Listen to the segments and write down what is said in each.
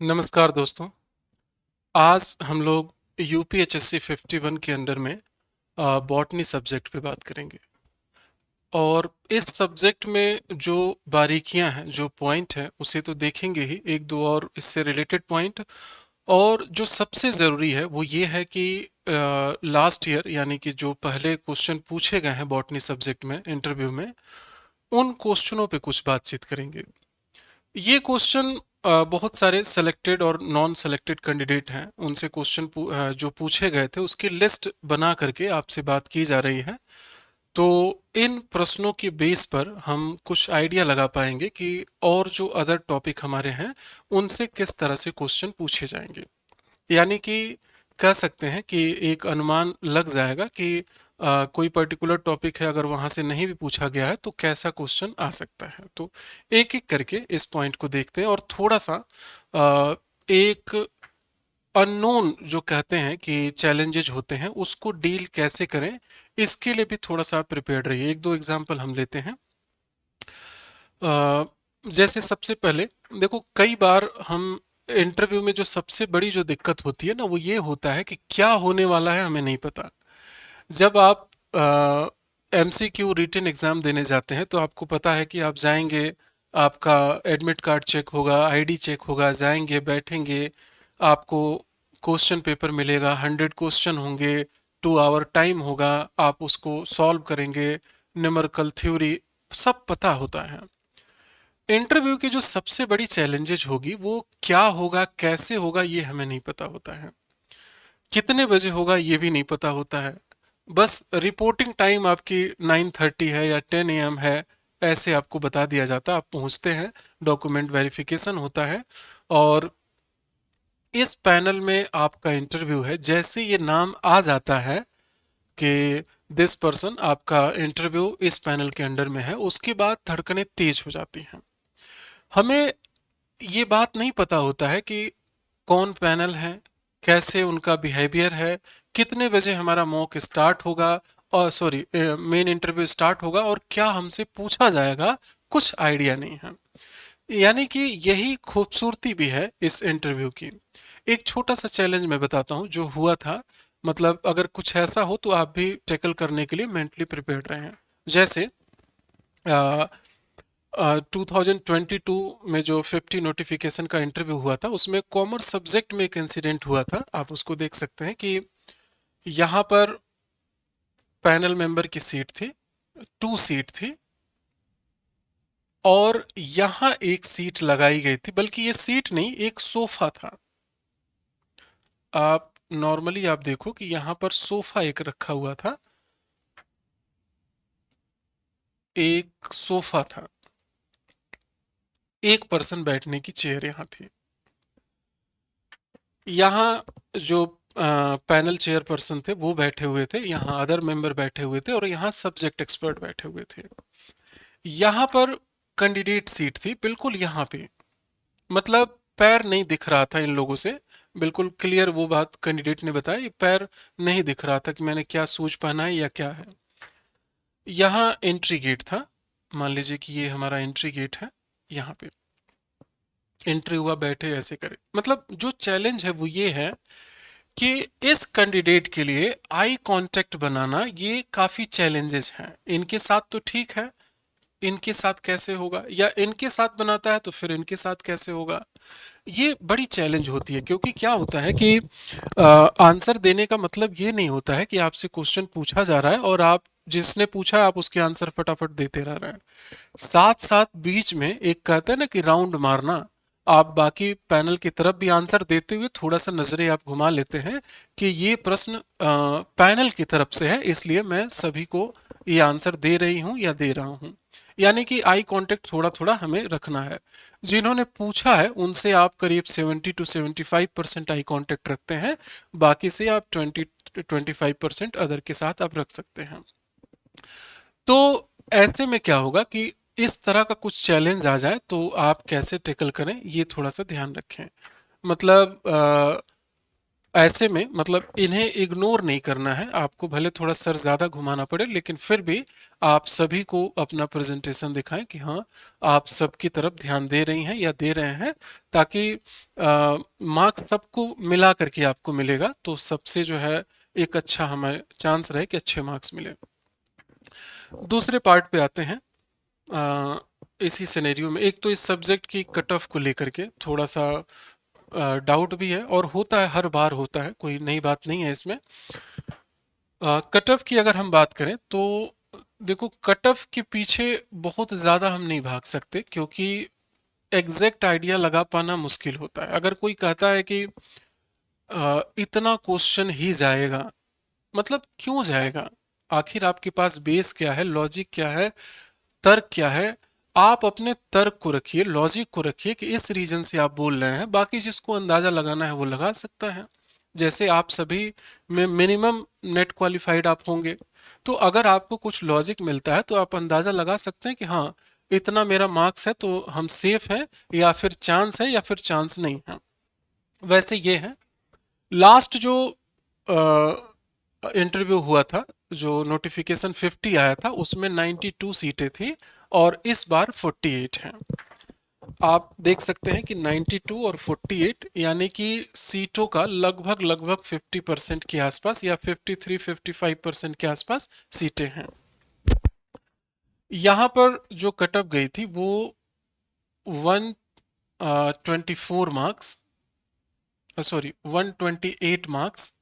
नमस्कार दोस्तों। आज हम लोग यूपीएचएससी 51 के अंडर में बॉटनी सब्जेक्ट पे बात करेंगे। और इस सब्जेक्ट में जो बारीकियां हैं, जो पॉइंट हैं, उसे तो देखेंगे ही, एक दो और इससे रिलेटेड पॉइंट। और जो सबसे ज़रूरी है वो ये है कि लास्ट ईयर यानी कि जो पहले क्वेश्चन पूछे गए हैं बॉटनी सब्जेक्ट में इंटरव्यू में, उन क्वेश्चनों पे कुछ बातचीत करेंगे। ये क्वेश्चन बहुत सारे सेलेक्टेड और नॉन सेलेक्टेड कैंडिडेट हैं, उनसे क्वेश्चन जो पूछे गए थे उसकी लिस्ट बना करके आपसे बात की जा रही है। तो इन प्रश्नों के बेस पर हम कुछ आइडिया लगा पाएंगे कि और जो अदर टॉपिक हमारे हैं उनसे किस तरह से क्वेश्चन पूछे जाएंगे। यानी कि कह सकते हैं कि एक अनुमान लग जाएगा कि कोई पर्टिकुलर टॉपिक है, अगर वहां से नहीं भी पूछा गया है तो कैसा क्वेश्चन आ सकता है। तो एक एक करके इस पॉइंट को देखते हैं और थोड़ा सा एक अननोन जो कहते हैं कि चैलेंजेज होते हैं उसको डील कैसे करें, इसके लिए भी थोड़ा सा प्रिपेयर्ड रहिए। एक दो एग्जाम्पल हम लेते हैं। जैसे सबसे पहले देखो, कई बार हम इंटरव्यू में जो सबसे बड़ी जो दिक्कत होती है ना, वो ये होता है कि क्या होने वाला है हमें नहीं पता। जब आप एमसीक्यू रिटन एग्जाम देने जाते हैं तो आपको पता है कि आप जाएंगे, आपका एडमिट कार्ड चेक होगा, आईडी चेक होगा, जाएंगे बैठेंगे, आपको क्वेश्चन पेपर मिलेगा, 100 क्वेश्चन होंगे, 2 आवर टाइम होगा, आप उसको सॉल्व करेंगे, न्यूमेरिकल थ्योरी सब पता होता है। इंटरव्यू की जो सबसे बड़ी चैलेंजेज होगी वो क्या होगा, कैसे होगा, ये हमें नहीं पता होता है। कितने बजे होगा ये भी नहीं पता होता है। बस रिपोर्टिंग टाइम आपकी 9:30 है या 10 AM है, ऐसे आपको बता दिया जाता है। आप पहुंचते हैं, डॉक्यूमेंट वेरिफिकेशन होता है और इस पैनल में आपका इंटरव्यू है। जैसे ये नाम आ जाता है कि दिस पर्सन, आपका इंटरव्यू इस पैनल के अंडर में है, उसके बाद धड़कनें तेज हो जाती हैं। हमें ये बात नहीं पता होता है कि कौन पैनल है, कैसे उनका बिहेवियर है, कितने बजे हमारा मॉक स्टार्ट होगा, और सॉरी मेन इंटरव्यू स्टार्ट होगा, और क्या हमसे पूछा जाएगा, कुछ आइडिया नहीं है। यानी कि यही खूबसूरती भी है इस इंटरव्यू की। एक छोटा सा चैलेंज मैं बताता हूँ जो हुआ था। मतलब अगर कुछ ऐसा हो तो आप भी टैकल करने के लिए मेंटली प्रिपेयर्ड रहें। जैसे 2022 में जो 50 नोटिफिकेशन का इंटरव्यू हुआ था, उसमें कॉमर्स सब्जेक्ट में एक इंसिडेंट हुआ था। आप उसको देख सकते हैं कि यहाँ पर पैनल मेंबर की सीट थी, 2 सीट थी, और यहाँ एक सीट लगाई गई थी, बल्कि ये सीट नहीं, एक सोफा था। आप नॉर्मली आप देखो कि यहाँ पर सोफा एक रखा हुआ था, एक सोफा था, एक पर्सन बैठने की चेयर यहाँ थी। यहाँ जो पैनल चेयरपर्सन थे वो बैठे हुए थे, यहाँ अदर मेंबर बैठे हुए थे, और यहाँ सब्जेक्ट एक्सपर्ट बैठे हुए थे। यहाँ पर कैंडिडेट सीट थी बिल्कुल यहाँ पे। मतलब पैर नहीं दिख रहा था इन लोगों से, बिल्कुल क्लियर वो बात कैंडिडेट ने बताई, पैर नहीं दिख रहा था कि मैंने क्या शूज पहना है या क्या है। यहाँ एंट्री गेट था, मान लीजिए कि ये हमारा एंट्री गेट है, यहाँ पे एंट्री हुआ, बैठे, ऐसे करे। मतलब जो चैलेंज है वो ये है कि इस कैंडिडेट के लिए आई कांटेक्ट बनाना ये काफी चैलेंजेस हैं। इनके साथ तो ठीक है, इनके साथ कैसे होगा, या इनके साथ बनाता है तो फिर इनके साथ कैसे होगा। ये बड़ी चैलेंज होती है, क्योंकि क्या होता है कि आंसर देने का मतलब ये नहीं होता है कि आपसे क्वेश्चन पूछा जा रहा है और आप जिसने पूछा आप उसके आंसर फटाफट देते रह रहे हैं। साथ साथ बीच में एक कहते हैं ना कि राउंड मारना, आप बाकी पैनल की तरफ भी आंसर देते हुए थोड़ा सा नजरें आप घुमा लेते हैं कि ये प्रश्न पैनल की तरफ से है, इसलिए मैं सभी को ये आंसर दे रही हूं या दे रहा हूं। यानी कि आई कांटेक्ट थोड़ा थोड़ा हमें रखना है। जिन्होंने पूछा है उनसे आप करीब 70 to 75% आई कांटेक्ट रखते हैं, बाकी से आप 20 to 25% अदर के साथ आप रख सकते हैं। तो ऐसे में क्या होगा कि इस तरह का कुछ चैलेंज आ जाए तो आप कैसे टैकल करें, ये थोड़ा सा ध्यान रखें। मतलब ऐसे में मतलब इन्हें इग्नोर नहीं करना है आपको, भले थोड़ा सर ज़्यादा घुमाना पड़े लेकिन फिर भी आप सभी को अपना प्रेजेंटेशन दिखाएं कि हाँ आप सबकी तरफ ध्यान दे रही हैं या दे रहे हैं, ताकि मार्क्स सबको मिला करके आपको मिलेगा, तो सबसे जो है एक अच्छा हमें चांस रहे कि अच्छे मार्क्स मिले। दूसरे पार्ट पे आते हैं। अ, इसी सिनेरियो में एक तो इस सब्जेक्ट की कट ऑफ को लेकर के थोड़ा सा डाउट भी है, और होता है, हर बार होता है, कोई नई बात नहीं है इसमें। कट ऑफ की अगर हम बात करें तो देखो, कट ऑफ के पीछे बहुत ज़्यादा हम नहीं भाग सकते, क्योंकि एग्जैक्ट आइडिया लगा पाना मुश्किल होता है। अगर कोई कहता है कि इतना क्वेश्चन ही जाएगा, मतलब क्यों जाएगा? आखिर आपके पास बेस क्या है, लॉजिक क्या है, तर्क क्या है? आप अपने तर्क को रखिए, लॉजिक को रखिए कि इस रीजन से आप बोल रहे हैं, बाकी जिसको अंदाजा लगाना है वो लगा सकता है। जैसे आप सभी में मिनिमम नेट क्वालिफाइड आप होंगे, तो अगर आपको कुछ लॉजिक मिलता है तो आप अंदाजा लगा सकते हैं कि हाँ इतना मेरा मार्क्स है तो हम सेफ हैं, या फिर चांस है, या फिर चांस नहीं है। वैसे ये है, लास्ट जो इंटरव्यू हुआ था, जो नोटिफिकेशन 50 आया था, उसमें 92 सीटें थी और इस बार 48 हैं। आप देख सकते हैं कि 92 और 48 यानी कि सीटों का लगभग लगभग 50% के आसपास, या 53-55% के आसपास सीटें हैं। यहाँ पर जो कटअप गई थी वो 124 मार्क्स, सॉरी 128 मार्क्स,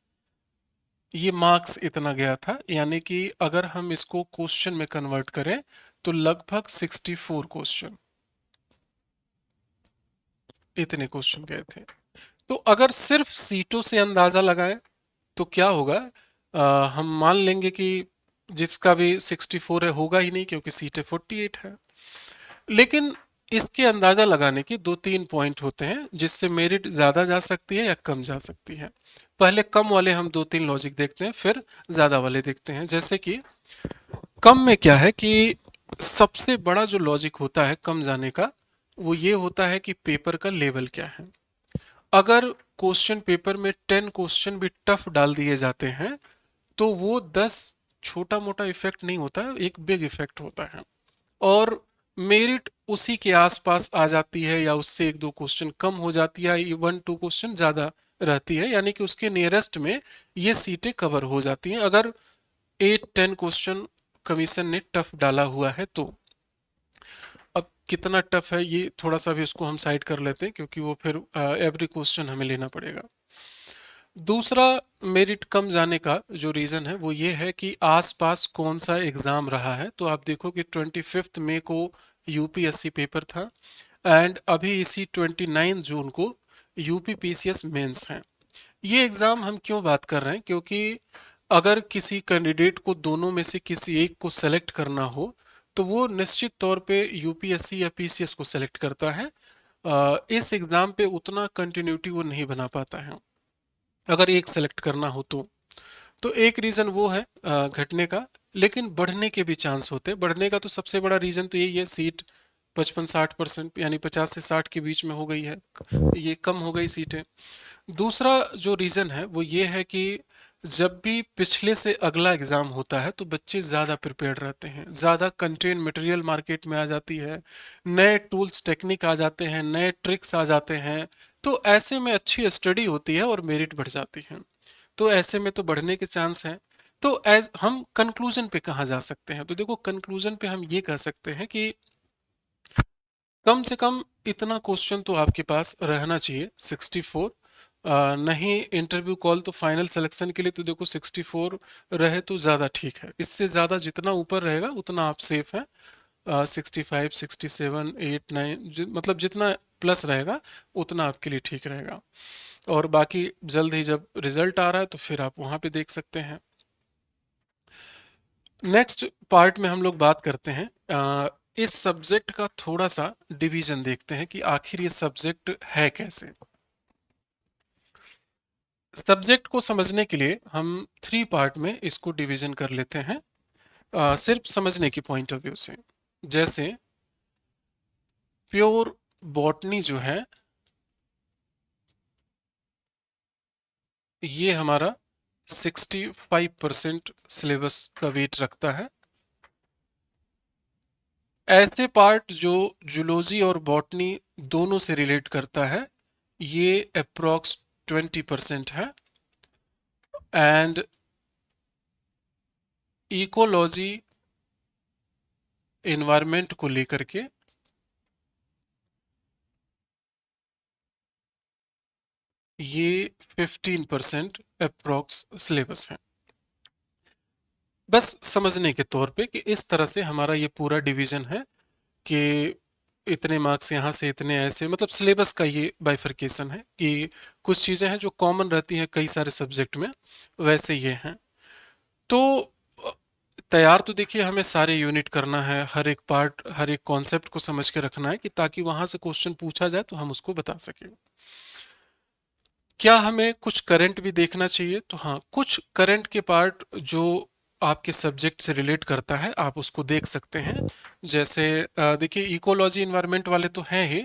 ये मार्क्स इतना गया था। यानी कि अगर हम इसको क्वेश्चन में कन्वर्ट करें तो लगभग 64 क्वेश्चन, इतने क्वेश्चन गए थे। तो अगर सिर्फ सीटों से अंदाजा लगाएं तो क्या होगा? हम मान लेंगे कि जिसका भी 64 है होगा ही नहीं, क्योंकि सीटें 48 है। लेकिन इसके अंदाजा लगाने के दो तीन पॉइंट होते हैं जिससे मेरिट ज्यादा जा सकती है या कम जा सकती है। पहले कम वाले हम दो तीन लॉजिक देखते हैं, फिर ज्यादा वाले देखते हैं। जैसे कि कम में क्या है कि सबसे बड़ा जो लॉजिक होता है कम जाने का, वो ये होता है कि पेपर का लेवल क्या है। अगर क्वेश्चन पेपर में 10 क्वेश्चन भी टफ डाल दिए जाते हैं तो वो 10 छोटा मोटा इफेक्ट नहीं होता है, एक बिग इफेक्ट होता है। और मेरिट उसी के आसपास आ जाती है, या उससे एक दो क्वेश्चन कम हो जाती है, या 1-2 क्वेश्चन ज्यादा रहती है, यानी कि उसके नियरेस्ट में ये सीटें कवर हो जाती हैं अगर 8-10 क्वेश्चन कमीशन ने टफ डाला हुआ है तो। अब कितना टफ है ये थोड़ा सा भी उसको हम साइड कर लेते हैं, क्योंकि वो फिर एवरी क्वेश्चन हमें लेना पड़ेगा। दूसरा मेरिट कम जाने का जो रीज़न है वो ये है कि आसपास कौन सा एग्ज़ाम रहा है। तो आप देखो कि 25 मई को यूपीएससी पेपर था, एंड अभी इसी 29 जून को यूपी पीसीएस मेंस हैं। ये एग्ज़ाम हम क्यों बात कर रहे हैं? क्योंकि अगर किसी कैंडिडेट को दोनों में से किसी एक को सेलेक्ट करना हो तो वो निश्चित तौर पे यूपीएससी या पीसीएस को सेलेक्ट करता है। इस एग्ज़ाम पे उतना कंटिन्यूटी वो नहीं बना पाता है अगर एक सेलेक्ट करना हो तो एक रीज़न वो है घटने का। लेकिन बढ़ने के भी चांस होते हैं। बढ़ने का तो सबसे बड़ा रीज़न तो यही है, सीट 55-60% यानी 50 से 60 के बीच में हो गई है, ये कम हो गई सीटें। दूसरा जो रीज़न है वो ये है कि जब भी पिछले से अगला एग्ज़ाम होता है तो बच्चे ज़्यादा प्रिपेयर्ड रहते हैं, ज़्यादा कंटेंट मटेरियल मार्केट में आ जाती है, नए टूल्स टेक्निक आ जाते हैं, नए ट्रिक्स आ जाते हैं। तो ऐसे में अच्छी स्टडी होती है और मेरिट बढ़ जाती है। तो ऐसे में तो बढ़ने के चांस हैं। तो एज हम कंक्लूजन पे कहाँ जा सकते हैं? तो देखो, कंक्लूजन पे हम ये कह सकते हैं कि कम से कम इतना क्वेश्चन तो आपके पास रहना चाहिए, 64। नहीं इंटरव्यू कॉल तो फाइनल सिलेक्शन के लिए तो देखो 64 रहे तो ज़्यादा ठीक है। इससे ज़्यादा जितना ऊपर रहेगा उतना आप सेफ हैं। 65, 67, 8, 9, मतलब जितना प्लस रहेगा उतना आपके लिए ठीक रहेगा। और बाकी जल्द ही जब रिजल्ट आ रहा है तो फिर आप वहाँ पे देख सकते हैं। नेक्स्ट पार्ट में हम लोग बात करते हैं इस सब्जेक्ट का थोड़ा सा डिवीजन देखते हैं कि आखिर ये सब्जेक्ट है कैसे। सब्जेक्ट को समझने के लिए हम 3 पार्ट में इसको डिवीजन कर लेते हैं, सिर्फ समझने की पॉइंट ऑफ व्यू से। जैसे प्योर बॉटनी जो है ये हमारा 65% सिलेबस का वेट रखता है। ऐसे पार्ट जो जूलॉजी और बॉटनी दोनों से रिलेट करता है, ये अप्रॉक्स 20% है। एंड इकोलॉजी एनवायरमेंट को लेकर के ये 15% अप्रॉक्स सिलेबस है। बस समझने के तौर पे कि इस तरह से हमारा ये पूरा डिवीजन है कि इतने मार्क्स यहाँ से इतने ऐसे, मतलब सिलेबस का ये बाइफरकेशन है कि कुछ चीज़ें हैं जो कॉमन रहती हैं कई सारे सब्जेक्ट में, वैसे ये हैं। तो तैयार तो देखिए हमें सारे यूनिट करना है, हर एक पार्ट हर एक कॉन्सेप्ट को समझ के रखना है कि ताकि वहां से क्वेश्चन पूछा जाए तो हम उसको बता सकें। क्या हमें कुछ करंट भी देखना चाहिए? तो हाँ, कुछ करंट के पार्ट जो आपके सब्जेक्ट से रिलेट करता है आप उसको देख सकते हैं। जैसे देखिए इकोलॉजी इन्वायरमेंट वाले तो हैं ही,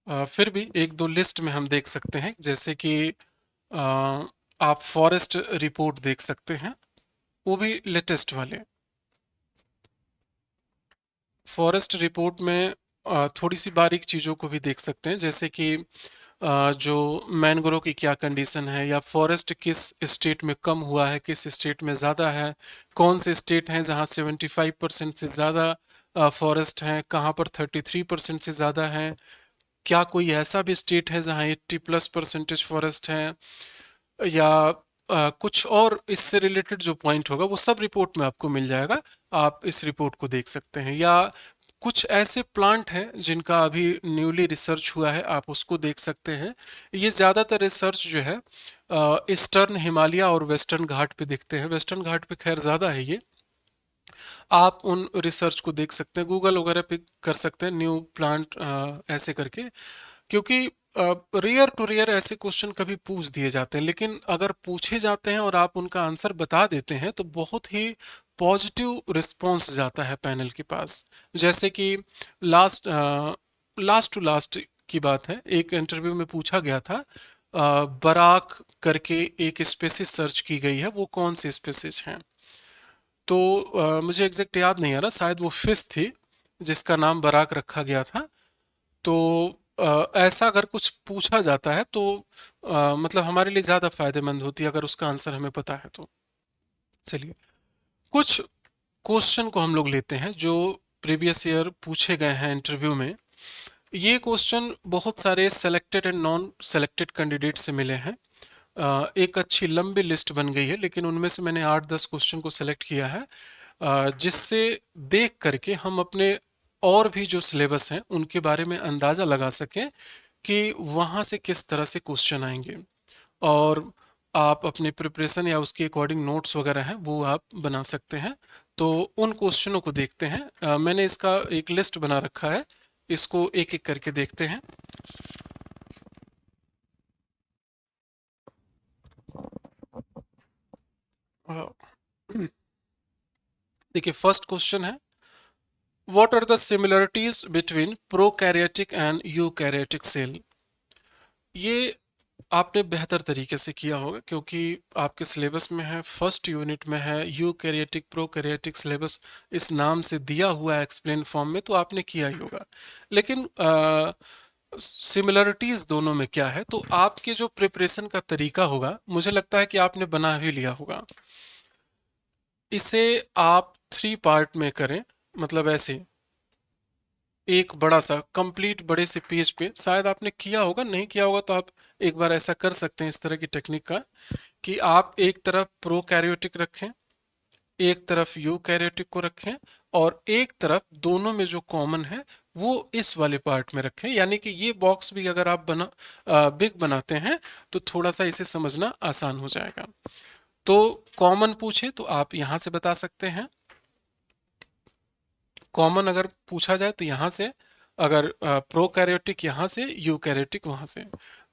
फिर भी एक दो लिस्ट में हम देख सकते हैं। जैसे कि अ, आप फॉरेस्ट रिपोर्ट देख सकते हैं, वो भी लेटेस्ट वाले। फॉरेस्ट रिपोर्ट में थोड़ी सी बारीक चीज़ों को भी देख सकते हैं, जैसे कि जो मैनग्रोव की क्या कंडीशन है, या फॉरेस्ट किस स्टेट में कम हुआ है, किस स्टेट में ज़्यादा है, कौन से स्टेट हैं जहाँ 75% से ज़्यादा फॉरेस्ट हैं, कहाँ पर 33% से ज़्यादा हैं, क्या कोई ऐसा भी स्टेट है जहाँ 80+% फॉरेस्ट है, या कुछ और इससे रिलेटेड जो पॉइंट होगा वो सब रिपोर्ट में आपको मिल जाएगा। आप इस रिपोर्ट को देख सकते हैं। या कुछ ऐसे प्लांट हैं जिनका अभी न्यूली रिसर्च हुआ है, आप उसको देख सकते हैं। ये ज़्यादातर रिसर्च जो है ईस्टर्न हिमालय और वेस्टर्न घाट पे दिखते हैं। वेस्टर्न घाट पे खैर ज़्यादा है ये। आप उन रिसर्च को देख सकते हैं, गूगल वगैरह पे कर सकते हैं न्यू प्लांट ऐसे करके। क्योंकि रेयर टू रेयर ऐसे क्वेश्चन कभी पूछ दिए जाते हैं, लेकिन अगर पूछे जाते हैं और आप उनका आंसर बता देते हैं तो बहुत ही पॉजिटिव रिस्पॉन्स जाता है पैनल के पास। जैसे कि लास्ट लास्ट टू लास्ट की बात है, एक इंटरव्यू में पूछा गया था, बराक करके एक स्पेसिस सर्च की गई है, वो कौन सी स्पेसिस हैं? तो मुझे एग्जैक्ट याद नहीं आ रहा, शायद वो फिश थी जिसका नाम बराक रखा गया था। तो ऐसा अगर कुछ पूछा जाता है तो मतलब हमारे लिए ज़्यादा फायदेमंद होती है अगर उसका आंसर हमें पता है तो। चलिए, कुछ क्वेश्चन को हम लोग लेते हैं जो प्रीवियस ईयर पूछे गए हैं इंटरव्यू में। ये क्वेश्चन बहुत सारे selected and non selected candidate से मिले हैं। एक अच्छी लंबी लिस्ट बन गई है, लेकिन उनमें से मैंने 8-10 क्वेश्चन को सेलेक्ट किया है, जिससे देख करके हम अपने और भी जो सिलेबस हैं उनके बारे में अंदाज़ा लगा सकें कि वहाँ से किस तरह से क्वेश्चन आएंगे। और आप अपने प्रिपरेशन या उसके अकॉर्डिंग नोट्स वगैरह हैं वो आप बना सकते हैं। तो उन क्वेश्चनों को देखते हैं। मैंने इसका एक लिस्ट बना रखा है, इसको एक एक करके देखते हैं। अ, देखिए, फर्स्ट क्वेश्चन है, what are the similarities between prokaryotic and eukaryotic cell? ये आपने बेहतर तरीके से किया होगा क्योंकि आपके सिलेबस में है, फर्स्ट यूनिट में है, यूकैरियोटिक प्रोकैरियोटिक सिलेबस इस नाम से दिया हुआ है एक्सप्लेन फॉर्म में, तो आपने किया ही होगा। लेकिन सिमिलरिटीज दोनों में क्या है, तो आपके जो प्रिपरेशन का तरीका होगा मुझे लगता है कि आपने बना ही लिया होगा। इसे आप 3 पार्ट में करें, मतलब ऐसे एक बड़ा सा कंप्लीट बड़े से पेज पे, शायद आपने किया होगा, नहीं किया होगा तो आप एक बार ऐसा कर सकते हैं इस तरह की टेक्निक का, कि आप एक तरफ प्रोकैरियोटिक रखें, एक तरफ यूकैरियोटिक को रखें, और एक तरफ दोनों में जो कॉमन है वो इस वाले पार्ट में रखें। यानी कि ये बॉक्स भी अगर आप बिग बनाते हैं तो थोड़ा सा इसे समझना आसान हो जाएगा। तो कॉमन पूछे तो आप यहाँ से बता सकते हैं, कॉमन अगर पूछा जाए तो यहाँ से, अगर प्रोकैरियोटिक यहाँ से, यूकैरियोटिक वहाँ से।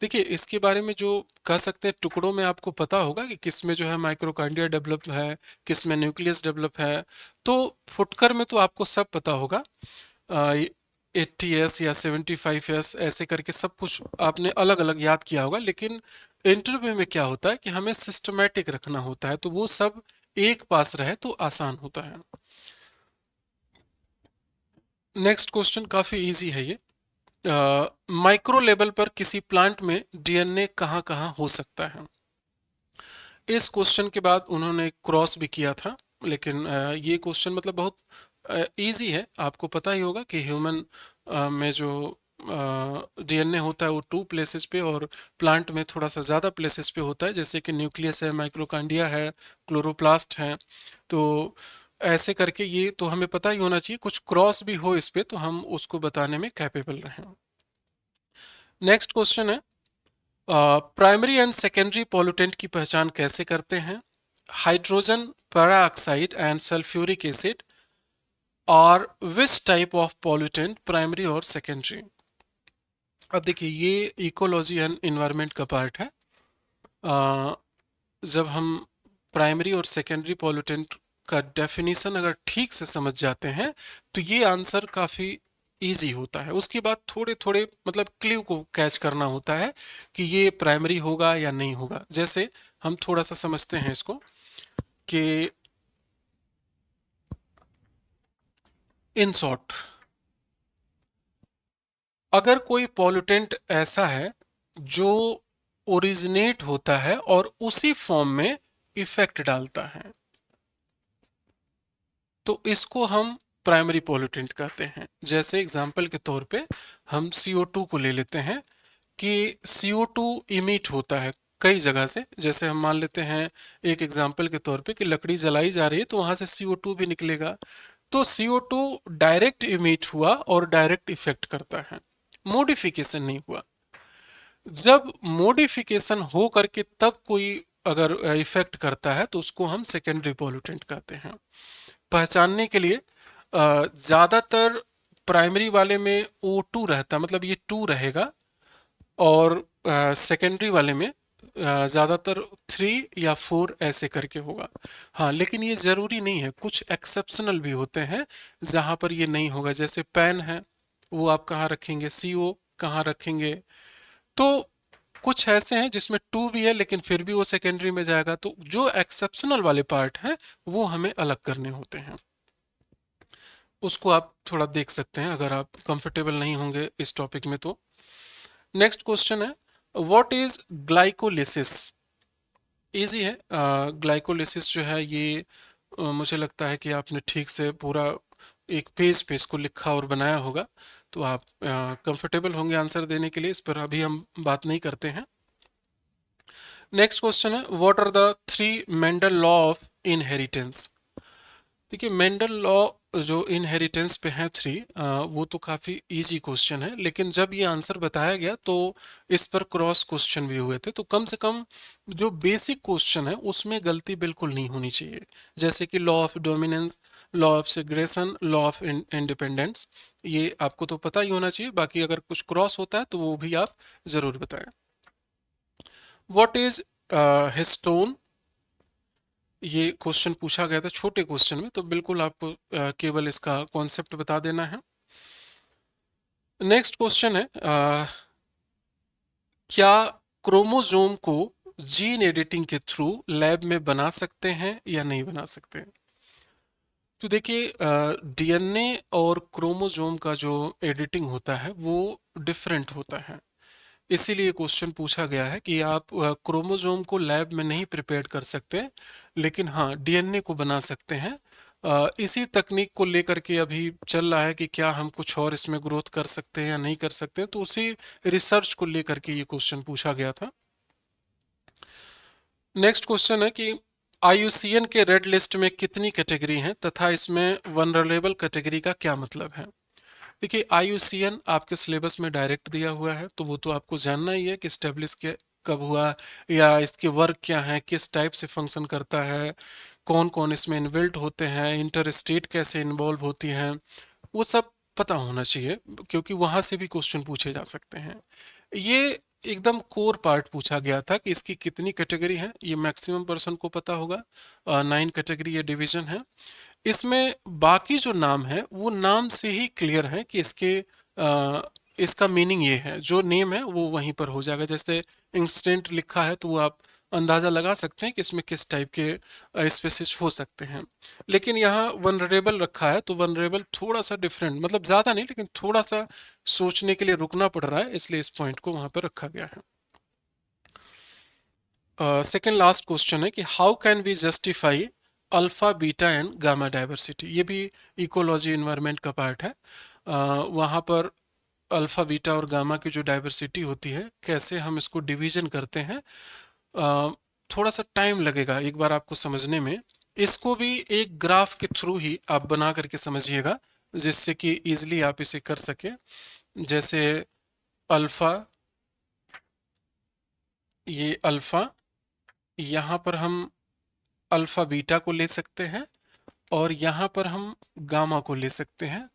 देखिए, इसके बारे में जो कह सकते हैं टुकड़ों में आपको पता होगा कि किस में जो है माइक्रोकांडिया डेवलप है, किस में न्यूक्लियस डेवलप है। तो फुटकर में तो आपको सब पता होगा। 80s या 75s ऐसे करके सब कुछ आपने अलग अलग याद किया होगा, लेकिन इंटरव्यू में क्या होता है कि हमें सिस्टमेटिक रखना होता है, तो वो सब एक पास रहे तो आसान होता है। नेक्स्ट क्वेश्चन काफी इजी है ये। माइक्रो लेवल पर किसी प्लांट में डीएनए कहाँ कहाँ हो सकता है? इस क्वेश्चन के बाद उन्होंने क्रॉस भी किया था, लेकिन ये क्वेश्चन मतलब बहुत इजी है, आपको पता ही होगा कि ह्यूमन में जो डीएनए होता है वो 2 प्लेसेस पे, और प्लांट में थोड़ा सा ज़्यादा प्लेसेस पे होता है, जैसे कि न्यूक्लियस है, माइक्रोकांडिया है, क्लोरोप्लास्ट है। तो ऐसे करके ये तो हमें पता ही होना चाहिए, कुछ क्रॉस भी हो इस पे तो हम उसको बताने में कैपेबल रहें। नेक्स्ट क्वेश्चन है, प्राइमरी एंड सेकेंडरी पॉल्यूटेंट की पहचान कैसे करते हैं? Hydrogen peroxide and sulphuric acid, और which type of pollutant primary और सेकेंडरी? अब देखिए, ये इकोलॉजी एंड इन्वायरमेंट का पार्ट है। जब हम प्राइमरी और सेकेंडरी पॉल्यूटेंट का डेफिनेशन अगर ठीक से समझ जाते हैं तो ये आंसर काफ़ी इजी होता है। उसके बाद थोड़े थोड़े मतलब क्ल्यू को कैच करना होता है कि ये प्राइमरी होगा या नहीं होगा। जैसे हम थोड़ा सा समझते हैं इसको कि इन शॉर्ट, अगर कोई पॉल्यूटेंट ऐसा है जो ओरिजिनेट होता है और उसी फॉर्म में इफेक्ट डालता है, तो इसको हम प्राइमरी पॉल्यूटेंट कहते हैं। जैसे एग्जाम्पल के तौर पे हम CO2 को ले लेते हैं कि CO2 इमिट होता है कई जगह से। जैसे हम मान लेते हैं एक एग्जाम्पल के तौर पे कि लकड़ी जलाई जा रही है तो वहां से CO2 भी निकलेगा। तो CO2 डायरेक्ट इमिट हुआ और डायरेक्ट इफेक्ट करता है, मॉडिफिकेशन नहीं हुआ। जब मॉडिफिकेशन हो करके तब कोई अगर इफेक्ट करता है तो उसको हम सेकेंडरी पॉल्यूटेंट कहते हैं। पहचानने के लिए ज्यादातर प्राइमरी वाले में O2 रहता, मतलब ये 2 रहेगा, और सेकेंडरी वाले में ज्यादातर 3 या 4 ऐसे करके होगा। हाँ, लेकिन ये जरूरी नहीं है, कुछ एक्सेप्शनल भी होते हैं जहां पर ये नहीं होगा। जैसे पेन है, वो आप कहाँ रखेंगे, CO कहाँ रखेंगे। तो कुछ ऐसे हैं जिसमें 2 भी है लेकिन फिर भी वो सेकेंडरी में जाएगा। तो जो एक्सेप्शनल वाले पार्ट हैं वो हमें अलग करने होते हैं। उसको आप थोड़ा देख सकते हैं अगर आप कंफर्टेबल नहीं होंगे इस टॉपिक में तो। नेक्स्ट क्वेश्चन है, व्हाट इज ग्लाइकोलिसिस? इजी है। ग्लाइकोलिसिस जो है ये मुझे लगता है कि आपने ठीक से पूरा एक पेज पे इसको लिखा और बनाया होगा, तो आप कंफर्टेबल होंगे आंसर देने के लिए। इस पर अभी हम बात नहीं करते हैं। नेक्स्ट क्वेश्चन है, what are the 3 Mendel law of inheritance? देखिए, मेंडल लॉ जो इनहेरिटेंस पे हैं 3, वो तो काफ़ी इजी क्वेश्चन है, लेकिन जब ये आंसर बताया गया तो इस पर क्रॉस क्वेश्चन भी हुए थे। तो कम से कम जो बेसिक क्वेश्चन है उसमें गलती बिल्कुल नहीं होनी चाहिए। जैसे कि law of dominance, law of segregation, law of independence, ये आपको तो पता ही होना चाहिए। बाकी अगर कुछ क्रॉस होता है तो वो भी आप ज़रूर बताएं। What is histone? ये क्वेश्चन पूछा गया था छोटे क्वेश्चन में, तो बिल्कुल आपको केवल इसका कॉन्सेप्ट बता देना है। नेक्स्ट क्वेश्चन है, क्या क्रोमोसोम को जीन एडिटिंग के थ्रू लैब में बना सकते हैं या नहीं बना सकते? तो देखिए, डीएनए और क्रोमोसोम का जो एडिटिंग होता है वो डिफरेंट होता है। इसीलिए क्वेश्चन पूछा गया है कि आप क्रोमोसोम को लैब में नहीं प्रिपेयर कर सकते, लेकिन हाँ डीएनए को बना सकते हैं। इसी तकनीक को लेकर के अभी चल रहा है कि क्या हम कुछ और इसमें ग्रोथ कर सकते हैं या नहीं कर सकते, तो उसी रिसर्च को लेकर के ये क्वेश्चन पूछा गया था। नेक्स्ट क्वेश्चन है कि IUCN के रेड लिस्ट में कितनी कैटेगरी हैं तथा इसमें वनरेबल कैटेगरी का क्या मतलब है? देखिए, IUCN आपके सिलेबस में डायरेक्ट दिया हुआ है, तो वो तो आपको जानना ही है कि स्टेब्लिश के कब हुआ, या इसके वर्क क्या है, किस टाइप से फंक्शन करता है, कौन कौन इसमें इन्वॉल्व होते हैं, इंटर स्टेट कैसे इन्वॉल्व होती हैं, वो सब पता होना चाहिए, क्योंकि वहां से भी क्वेश्चन पूछे जा सकते हैं। ये एकदम कोर पार्ट पूछा गया था कि इसकी कितनी कैटेगरी है, ये मैक्सिमम पर्सन को पता होगा। 9 कैटेगरी ये डिवीजन है। इसमें बाकी जो नाम है वो नाम से ही क्लियर है कि इसके इसका मीनिंग ये है, जो नेम है वो वहीं पर हो जाएगा। जैसे इंस्टेंट लिखा है तो वो आप अंदाज़ा लगा सकते हैं कि इसमें किस टाइप के स्पेसिस हो सकते हैं। लेकिन यहाँ वनरेबल रखा है तो वनरेबल थोड़ा सा डिफरेंट, मतलब ज़्यादा नहीं लेकिन थोड़ा सा सोचने के लिए रुकना पड़ रहा है, इसलिए इस पॉइंट को वहाँ पर रखा गया है। सेकेंड लास्ट क्वेश्चन है कि how can we justify alpha beta and gamma diversity. ये भी इकोलॉजी इन्वायरमेंट का पार्ट है। वहाँ पर अल्फा बीटा और गामा की जो डाइवर्सिटी होती है, कैसे हम इसको डिवीजन करते हैं। अ, थोड़ा सा टाइम लगेगा एक बार आपको समझने में। इसको भी एक ग्राफ के थ्रू ही आप बना करके समझिएगा, जिससे कि इजीली आप इसे कर सके। जैसे अल्फा, ये अल्फा, यहाँ पर हम अल्फा बीटा को ले सकते हैं और यहाँ पर हम गामा को ले सकते हैं।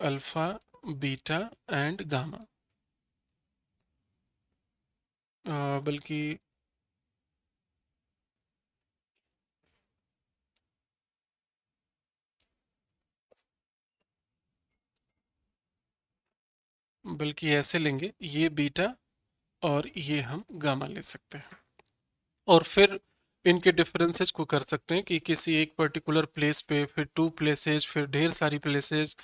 अल्फा बीटा एंड गामा, बल्कि ऐसे लेंगे, ये बीटा और ये हम गामा ले सकते हैं। और फिर इनके डिफरेंसेस को कर सकते हैं कि किसी एक पर्टिकुलर प्लेस पे, फिर 2 प्लेसेस, फिर ढेर सारी प्लेसेस।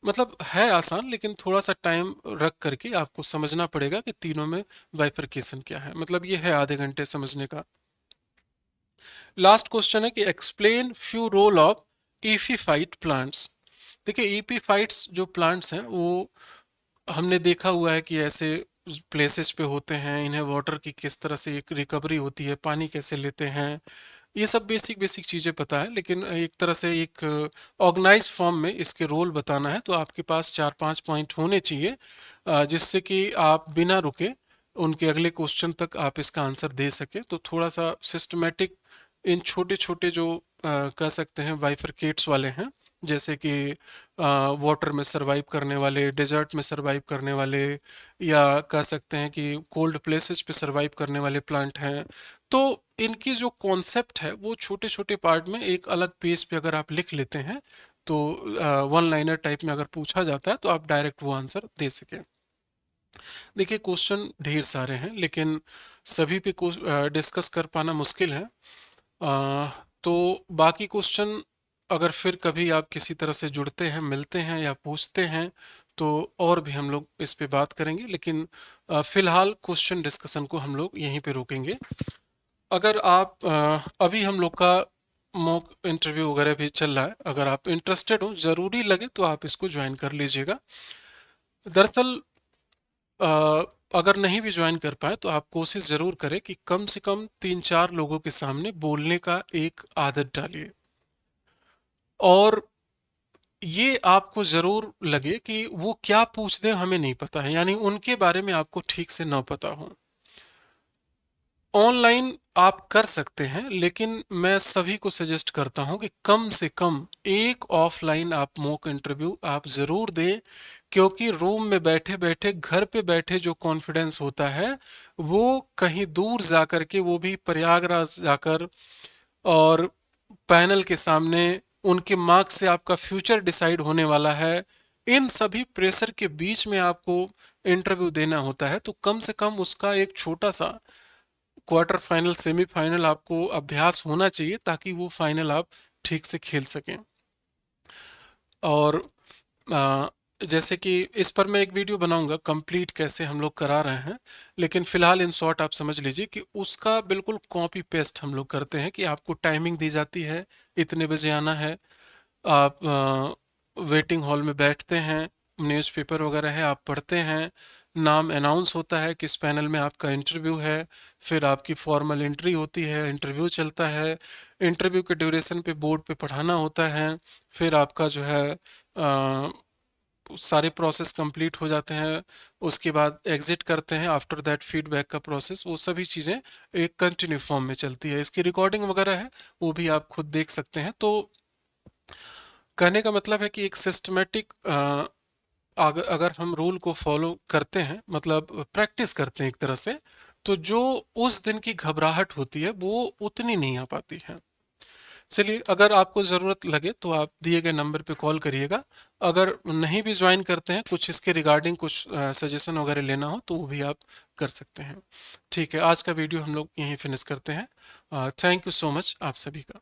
मतलब है आसान, लेकिन थोड़ा सा टाइम रख करके आपको समझना पड़ेगा कि तीनों में बाइफरकेशन क्या है। मतलब ये है आधे घंटे समझने का। लास्ट क्वेश्चन है कि explain few role of epiphyte plants. देखिए, ईपीफाइट्स जो प्लांट्स हैं वो हमने देखा हुआ है कि ऐसे प्लेसेस पे होते हैं। इन्हें वाटर की किस तरह से एक रिकवरी होती है, पानी कैसे लेते हैं, ये सब बेसिक बेसिक चीज़ें पता है। लेकिन एक तरह से एक ऑर्गेनाइज फॉर्म में इसके रोल बताना है तो आपके पास 4-5 पॉइंट होने चाहिए, जिससे कि आप बिना रुके उनके अगले क्वेश्चन तक आप इसका आंसर दे सके। तो थोड़ा सा सिस्टमेटिक इन छोटे छोटे जो कह सकते हैं बाइफरकेट्स वाले हैं, जैसे कि वाटर में सरवाइव करने वाले, डेजर्ट में सरवाइव करने वाले, या कह सकते हैं कि कोल्ड प्लेसेस पे सरवाइव करने वाले प्लांट हैं। तो इनकी जो कॉन्सेप्ट है वो छोटे छोटे पार्ट में एक अलग पेज पे अगर आप लिख लेते हैं तो वन लाइनर टाइप में अगर पूछा जाता है तो आप डायरेक्ट वो आंसर दे सकें। देखिए, क्वेश्चन ढेर सारे हैं लेकिन सभी पे डिस्कस कर पाना मुश्किल है। तो बाकी क्वेश्चन अगर फिर कभी आप किसी तरह से जुड़ते हैं, मिलते हैं या पूछते हैं तो और भी हम लोग इस पे बात करेंगे। लेकिन फिलहाल क्वेश्चन डिस्कशन को हम लोग यहीं पे रोकेंगे। अगर आप अभी हम लोग का मॉक इंटरव्यू वगैरह भी चल रहा है, अगर आप इंटरेस्टेड हो, ज़रूरी लगे तो आप इसको ज्वाइन कर लीजिएगा। दरअसल अ, अगर नहीं भी ज्वाइन कर पाए तो आप कोशिश ज़रूर करें कि कम से कम 3-4 लोगों के सामने बोलने का एक आदत डालिए। और ये आपको ज़रूर लगे कि वो क्या पूछ दें हमें नहीं पता है, यानी उनके बारे में आपको ठीक से ना पता हो। ऑनलाइन आप कर सकते हैं लेकिन मैं सभी को सजेस्ट करता हूं कि कम से कम एक ऑफलाइन आप मॉक इंटरव्यू आप ज़रूर दें, क्योंकि रूम में बैठे बैठे, घर पे बैठे जो कॉन्फिडेंस होता है वो कहीं दूर जाकर के, वो भी प्रयागराज जाकर और पैनल के सामने उनके मार्क्स से आपका फ्यूचर डिसाइड होने वाला है, इन सभी प्रेशर के बीच में आपको इंटरव्यू देना होता है। तो कम से कम उसका एक छोटा सा क्वार्टर फाइनल, सेमीफाइनल आपको अभ्यास होना चाहिए ताकि वो फाइनल आप ठीक से खेल सकें। और आ, जैसे कि इस पर मैं एक वीडियो बनाऊंगा कंप्लीट कैसे हम लोग करा रहे हैं, लेकिन फिलहाल इन शॉर्ट आप समझ लीजिए कि उसका बिल्कुल कॉपी पेस्ट हम लोग करते हैं कि आपको टाइमिंग दी जाती है, इतने बजे आना है, आप वेटिंग हॉल में बैठते हैं, न्यूज़पेपर वगैरह है आप पढ़ते हैं, नाम अनाउंस होता है किस पैनल में आपका इंटरव्यू है, फिर आपकी फॉर्मल एंट्री होती है, इंटरव्यू चलता है, इंटरव्यू के ड्यूरेशन पे बोर्ड पे पढ़ाना होता है, फिर आपका जो है सारे प्रोसेस कंप्लीट हो जाते हैं, उसके बाद एग्जिट करते हैं, आफ्टर दैट फीडबैक का प्रोसेस, वो सभी चीज़ें एक कंटिन्यू फॉर्म में चलती है। इसकी रिकॉर्डिंग वगैरह है वो भी आप खुद देख सकते हैं। तो कहने का मतलब है कि एक सिस्टमेटिक अगर हम रूल को फॉलो करते हैं, मतलब प्रैक्टिस करते हैं एक तरह से, तो जो उस दिन की घबराहट होती है वो उतनी नहीं आ पाती है। चलिए, अगर आपको ज़रूरत लगे तो आप दिए गए नंबर पे कॉल करिएगा। अगर नहीं भी ज्वाइन करते हैं, कुछ इसके रिगार्डिंग कुछ सजेशन वगैरह लेना हो तो वो भी आप कर सकते हैं। ठीक है, आज का वीडियो हम लोग यहीं फिनिश करते हैं। थैंक यू सो मच आप सभी का।